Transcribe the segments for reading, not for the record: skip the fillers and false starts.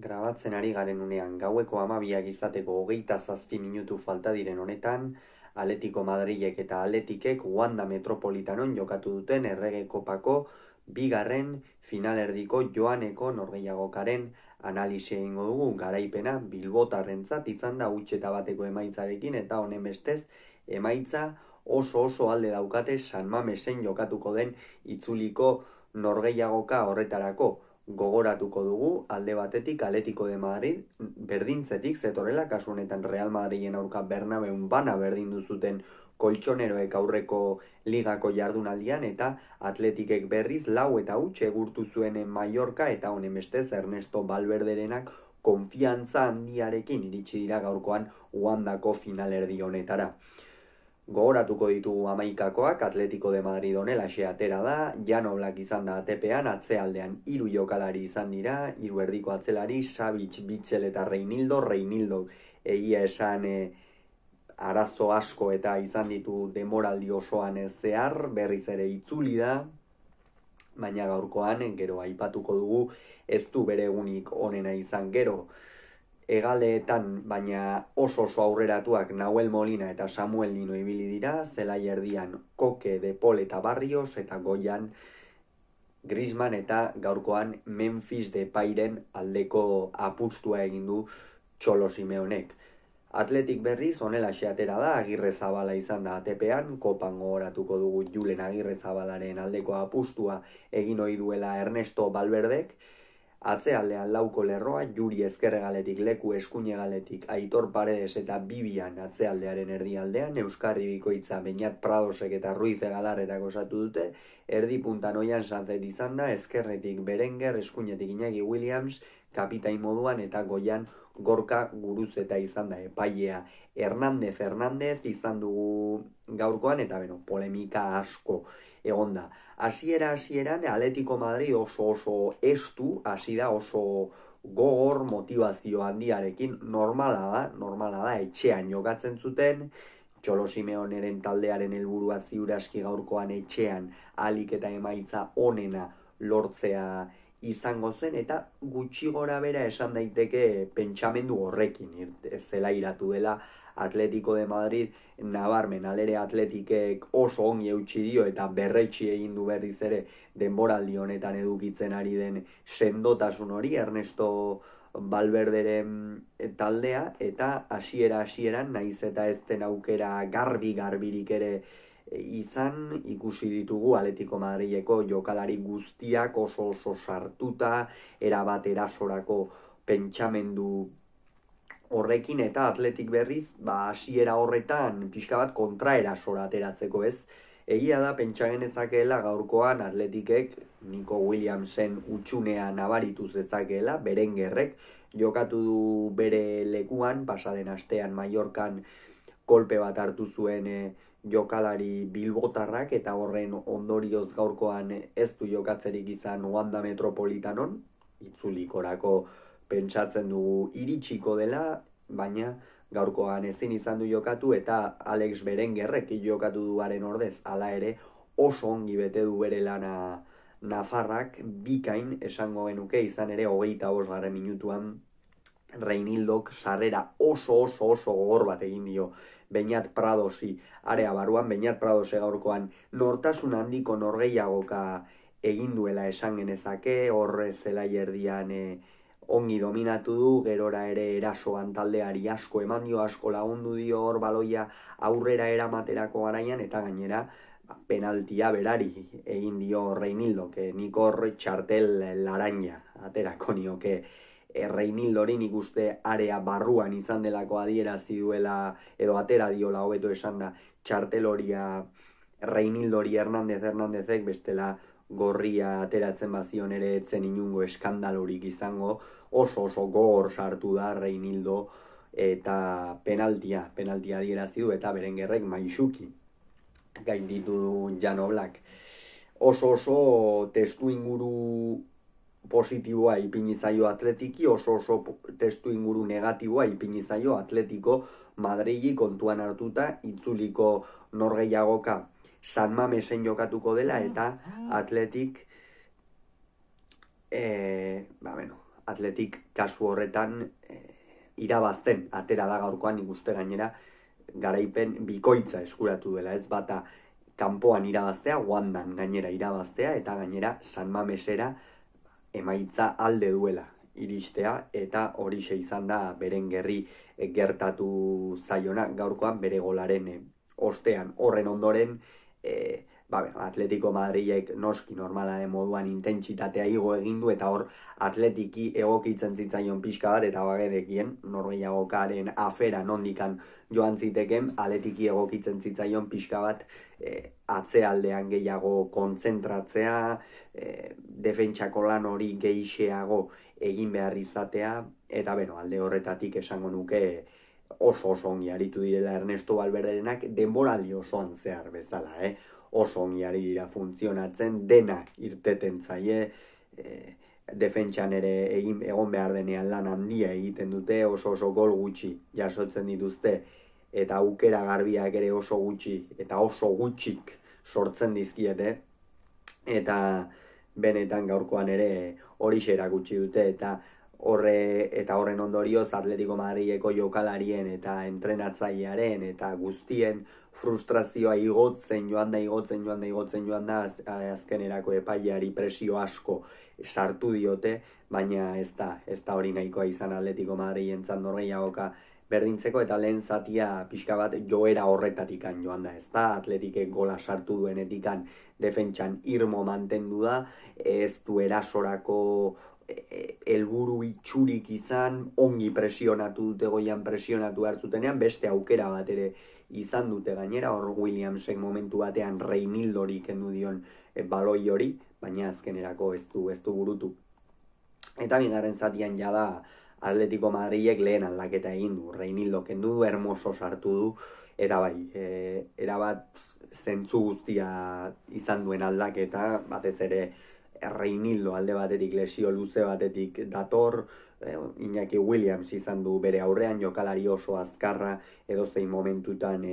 Grabatzen ari garen unean gaueko 12 izateko 27 minutu falta diren honetan, Atletico Madrilek eta Atletikek Wanda Metropolitanon jokatu duten Errege Kopako bigarren finalerdiko joaneko norgehiagokaren analisia egingo dugu. Garaipena bilbotarrentzat izan da 0-bateko emaitzarekin, eta honen bestez emaitza oso alde daukate San Mamesen jokatuko den itzuliko norgehiagoka horretarako. Gogoratuko dugu alde batetik Atletico de Madrid berdintzetik zetorrela, kasu honetan Real Madrilen aurka Bernabeun bana berdindu zuten koltsoneroek aurreko ligako jardunaldian, eta Atletikek berriz 4-0 egurtu zuen Mallorca, eta honen bestez Ernesto Valverderenak konfiantza handiarekin iritsi dira gaurkoan Wandako finalerdi honetara. Gogoratuko ditugu 11koak. Atletico de Madrid honelaxe atera da, Jan Oblak izan da ATP-an, atzealdean 3 jokalari izan dira, 3 erdiko atzelari, Savic, Bitzel eta Reinildo egia esan arazo asko eta izan ditu demoraldi osoan zehar, berriz ere itzuli da, baina gaurkoan gero aipatuko dugu ez du bere egunik onena izan. Gero hegaleetan baina oso aurreratuak Nahuel Molina eta Samuel Lino ibili dira, zelai erdian Koke, De Paul eta Barrios, eta goian Griezmann, eta gaurkoan Memphis Depayren aldeko apustua egin du Txolo Simeonek. Atletik berriz honelaxe atera da, Agirrezabala izan da ATP-an, kopan gogoratuko dugu Julen Agirrezabalaren aldeko apustua egin ohi duela Ernesto Valverdek. Atzealdean lauko lerroa, Juri Ezkerregaletik, Leku Eskuinegaletik, Aitor Paredes eta Bibian atzealdearen erdialdean, Euskarri Bikoitza, Beñat Pradosek eta Ruiz Egalarretak osatu dute, erdi puntan Oian Sanzet izan da, ezkerretik Berenguer, eskuinetik Iñaki Williams, kapitain moduan, eta goian Gorka Guruzeta izan da. Epailea Hernández izan dugu gaurkoan, eta polemika asko egonda. Hasieran Atletico Madrid oso estu hasi da, oso gogor, motivazio handiarekin. Normala da, etxean jokatzen zuten, Txolo Simeoneren taldearen helburua ziur aski gaurkoan etxean ahalik eta emaitza onena lortzea izango zen, eta gutxi gora bera esan daiteke pentsamendu horrekin zela iratu dela Atletico de Madrid. Nabarmen alere Atletikek oso ongi eutsi dio eta berretsi egin du berriz ere denboraldi honetan edukitzen ari den sendotasun hori Ernesto Valverderen taldea, eta hasieran naiz eta ez den aukera garbirik ere izan, ikusi ditugu Atletico Madrileko jokalari guztiak oso sartuta, erabat erasorako pentsamendu horrekin, eta Atletik berriz hasiera horretan pixka bat kontraerasora ateratzeko ez. Egia da pentsa genezakeela gaurkoan Atletikek Nico Williamsen utxunea nabaritu zezakeela, Berengerrek jokatu du bere lekuan, pasaden astean Mallorcan kolpe bat hartu zuen jokalari bilbotarrak, eta horren ondorioz gaurkoan ez du jokatzerik izan Wanda Metropolitanon, itzulikorako pentsatzen dugu iritsiko dela, baina gaurkoan ezin izan du jokatu, eta Alex Berengerrek jokatu duaren ordez, hala ere oso ongi bete du bere lana Nafarrak, bikain esango genuke, izan ere 25. minutuan Reinildok sarrera oso gogor bat egin dio Beñat Pradosi area baruan. Beñat Pradose gaurkoan nortasun handiko norgehiagoka egin duela esan genezake, horre zelai erdian ongi dominatu du, gerora ere erasoan taldeari asko eman dio, asko lagundu dio hor baloia aurrera eramaterako garaian, eta gainera penaltia berari egin dio Reinildok. Nik hor txartel laranja aterako nioke Reinildori, nik uste area barruan izan delako adierazi duela, edo atera diola hobeto esan da, txartel horia Reinildori Hernándezek, bestela gorria ateratzen bazion ere etzen inungo eskandalorik izango. Oso gogor sartu da Reinildo, eta penaltia adierazi du, eta Berengerrek maisuki gainditu du Jan Oblak. Oso testu inguru positiboa ipini zaio Atletiki, oso testu inguru negatiboa ipini zaio Atletico Madrili, kontuan hartuta itzuliko norgehiagoka San Mamesen jokatuko dela, eta Atletik Atletik kasu horretan irabazten atera da gaurkoan, nik uste gainera garaipen bikoitza eskuratu dela, ez bata kanpoan irabaztea, Wandan gainera irabaztea, eta gainera San Mamesera emaitza alde duela iristea, eta horixe izan da beren gerri gertatu zaiona gaurkoan bere golaren ostean. Horren ondoren, Atletico Madrilek noski normala den moduan intentsitatea igo egin du, eta hor atletiki egokitzen zitzaion pixka bat, eta bagerekien norgehiagokaren afera nondikan joan ziteken, atletiki egokitzen zitzaion pixka bat atzealdean gehiago kontzentratzea, defentsako lan hori gehixeago egin behar izatea, eta alde horretatik esango nuke oso ongi aritu direla Ernesto Valverderenak denboraldi osoan zehar bezala, oso ongi ari dira funtzionatzen, dena irteten zaie, defentsan ere egon behar denean lan handia egiten dute, oso gol gutxi jasotzen dituzte, eta aukera garbiak ere oso gutxi, eta oso gutxik sortzen dizkiete, eta benetan gaurkoan ere hori erakutsi dute, eta horren ondorioz Atletico Madrileko jokalarien eta entrenatzailearen eta guztien frustrazioa igotzen joan da, azkenerako epaileari presio asko sartu diote, baina ez da hori nahikoa izan Atletico Madrilentzat norgehiagoka berdintzeko, eta lehen zatia pixka bat joera horretatikan joan da, ez da, Atletikek gola sartu duenetikan defentsan irmo mantendu da, ez du erasorako helburu itxurik izan, ongi presionatu dute, goian presionatu hartzutenean, beste aukera bat ere izan dute gainera, hor Williamsek momentu batean Reinildori kendu dion baloi hori, baina azkenerako ez du burutu. Eta bigarren zatian jada Atletico Madrilek lehen aldaketa egin du, Reinildo kendu du, Hermoso sartu du, eta erabat zentzu guztia izan duen aldaketa, batez ere Reinildo alde batetik lesio luze batetik dator, Iñaki Williams izan du bere aurrean, jokalari oso azkarra edozein momentutan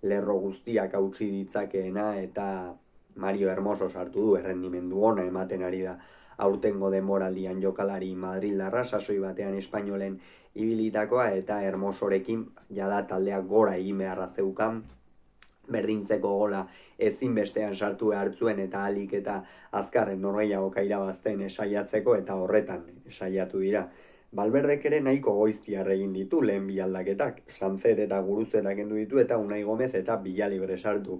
lerro guztiak hautsi ditzakeena, eta Mario Hermoso sartu du, errendimendu ona ematen ari da aurtengo denboraldian jokalari madrildarra, sasoi batean espainolen ibilitakoa, eta Hermosorekin jada taldeak gora egin beharra zeukan, berdintzeko gola ezinbestean sartu hartzuen, eta alik eta azkarren norgehiagoka irabazten saiatzeko, eta horretan saiatu dira. Valverdek ere nahiko goiztiar egin ditu lehen bi aldaketak, Sanzet eta Guruzeta kendu ditu, eta Unai Gomez eta Villalibre sartu.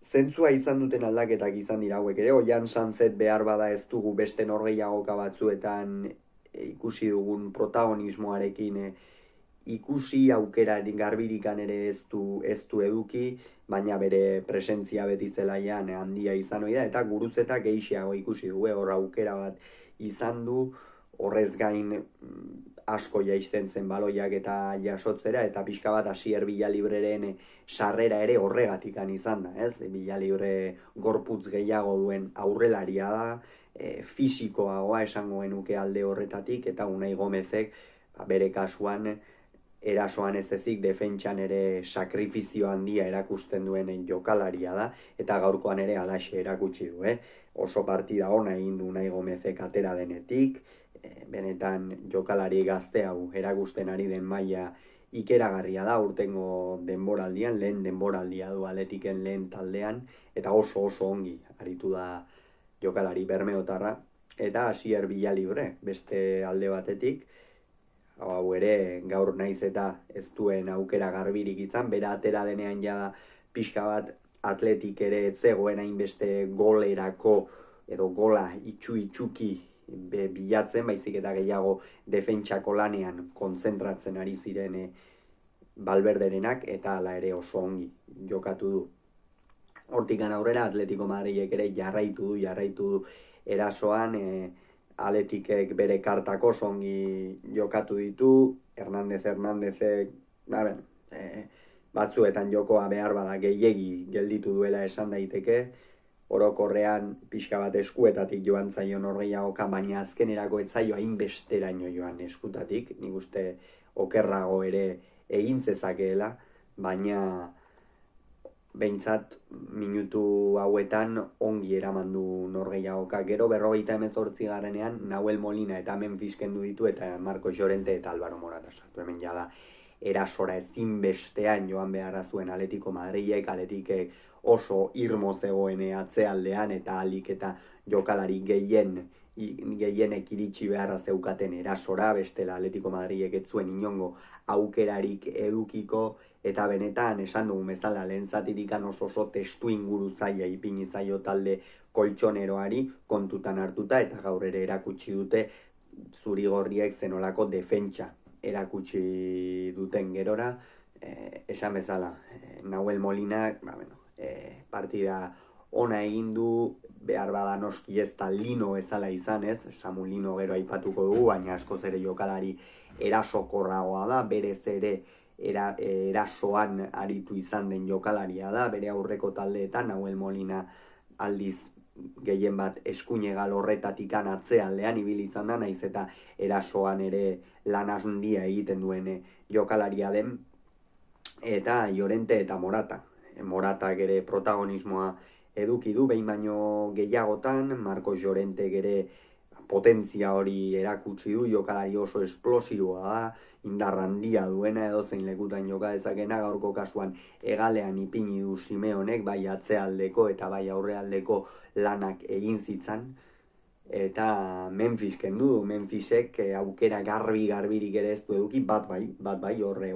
Zentzua izan duten aldaketak izan dira hauek ere, Oian Sanzet behar bada ez dugu beste norgehiagoka batzuetan ikusi dugun protagonismoarekin ikusi, aukeraren garbirikan ere ez du eduki, baina bere presentzia beti zelaian handia izan ohi da, eta Guruzeta gehiago ikusi du, hor aukera bat izan du, horrez gain asko jaisten zen baloiak eta jasotzera, eta pixka bat Asier Villalibreren sarrera ere horregatikan izan da, ez? Villalibre gorputz gehiago duen aurrelaria da, fisikoagoa esango genuke alde horretatik, eta Unai Gomezek bere kasuan erasoan ez ezik defentsan ere sakrifizio handia erakusten duen jokalaria da, eta gaurkoan ere alaxe erakutsi du, oso partida ona egin du Unai Gomezek atera denetik, benetan jokalari gazte hau erakusten ari den maila ikeragarria da urtengo denboraldian, lehen denboraldia du Atletiken lehen taldean, eta oso ongi aritu da jokalari bermeotarra, eta Asier Villalibre beste alde batetik, hau ere gaur naiz eta ez duen aukera garbirik izan, bera atera denean jada pixka bat Atletik ere ez zegoen hainbeste golerako edo gola itxuki bilatzen, baizik eta gehiago defentsako lanean kontzentratzen ari ziren Valverderenak, eta hala ere oso ongi jokatu du. Hortikan aurrera Atletico Madrilek ere jarraitu du erasoan, Atletikek bere kartak oso ongi jokatu ditu, Hernándezek batzuetan jokoa behar bada gehiegi gelditu duela esan daiteke, orokorrean pixka bat eskuetatik joan zaio norgehiagoka, baina azkenerako ez zaio hainbesteraino joan eskutatik, nik uste okerrago ere egin zezakeela, baina behintzat minutu hauetan ongi eraman du norgehiagoka. Gero 58 garenean Nahuel Molina eta Memphis kendu ditu eta Marcos Llorente eta Álvaro Morata sartu. Hemen jada erasora ezinbestean joan beharra zuen Atletico Madrilek, Atletikek oso irmo zegoen atzealdean eta alik eta jokalari gehienek iritsi beharra zeukaten erasora, bestela Atletico Madrilek ez zuen inongo aukerarik edukiko, eta benetan esan dugun bezala lehen zatirikan oso testu inguru zaila ipini zaio talde koltsoneroari kontutan hartuta, eta gaur ere erakutsi dute zurigorriek zenolako defentsa erakutsi duten gerora. Esan bezala, Nahuel Molina partida ona egin du, behar bada noski ez da Lino ezala izan, ez? Samu Lino gero aipatuko dugu, baina askoz ere jokalari erasokorragoa da, berez ere erasoan aritu izan den jokalaria da, bere aurreko taldeetan. Nahuel Molina aldiz gehien bat eskuinegal horretatik atzealdean ibili izan da, naiz eta erasoan ere lan handia egiten duen jokalaria den. Eta Llorente eta Moratak ere protagonismoa eduki du behin baino gehiagotan. Marcos Llorente ere potentzia hori erakutsi du, jokalari oso esplosiboa da, indar handia duena, edozein lekutan joka dezakena. Gaurko kasuan hegalean ipini du Simeonek, bai atzealdeko eta bai aurrealdeko lanak egin zitzan. Eta Memphis kendu du, Memphisek aukera garbirik ere ez du eduki, bat bai, horre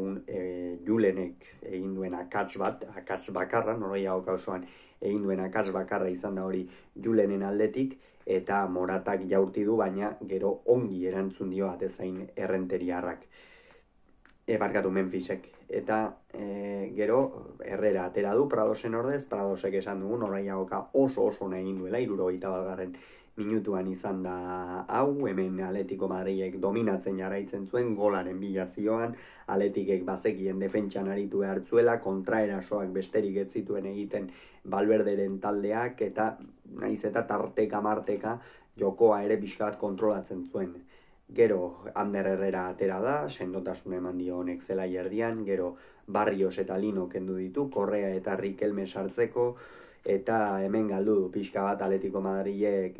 Julenek egin duen akats bakarra, norgehiagoka osoan egin duen akats bakarra izan da hori Julenen aldetik, eta Moratak jaurti du, baina gero ongi erantzun dio atezain errenteriarrak. Memphisek. Eta gero Herrera atera du Pradosen ordez, Pradosek esan dugu norgehiagoka oso egin duela, 71. Minutuan izan da hau. Hemen Atletico Madrilek dominatzen jarraitzen zuen, golaren bila zioan, Atletikek bazekien defentsan aritu behar zuela, kontraerasoak besterik ez zituen egiten Valverderen taldeak, eta naiz eta tarteka jokoa ere pixka bat kontrolatzen zuen. Gero Ander Herrera atera da, sendotasun eman dio honek zelai erdian, gero Barrios eta Lino kendu ditu, Correa eta Riquelme sartzeko, eta hemen galdu du pixka bat Atletico Madrilek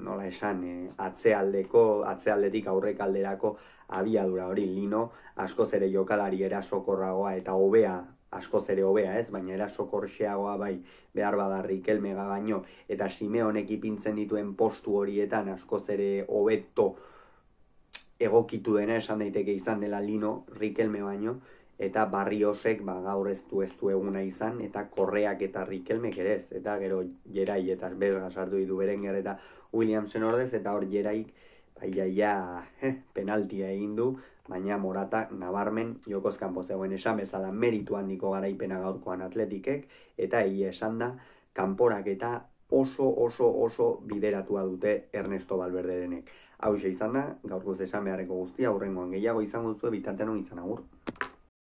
nola esan, atzealdetik aurrekalderako abiadura hori. Lino askoz ere jokalari erasokorragoa eta askoz ere hobea ez, baina erasokorxeagoa bai, behar bada Riquelmega baino, eta Simeonek ipintzen dituen postu horietan askoz ere hobeto egokitu dena esan daiteke izan dela Lino Riquelme baino, eta Barriosek gaur ez du eguna izan, eta Correak eta Riquelmek ere ez, eta gero Gerai eta Vesga sartu ditu Berenguer eta Williamsen ordez, eta hor Geraik penaltia egin du, baina Morata nabarmen jokoz kanpo zegoen. Esan bezala meritu handiko garaipena gaurkoan Atletikek, eta egia esan da kanporak eta oso bideratua dute Ernesto Valverderenek. Hauxe izan da, gaurkoz esan beharreko guztia, hurrengoan gehiago izango zuen, bitartean izan agur.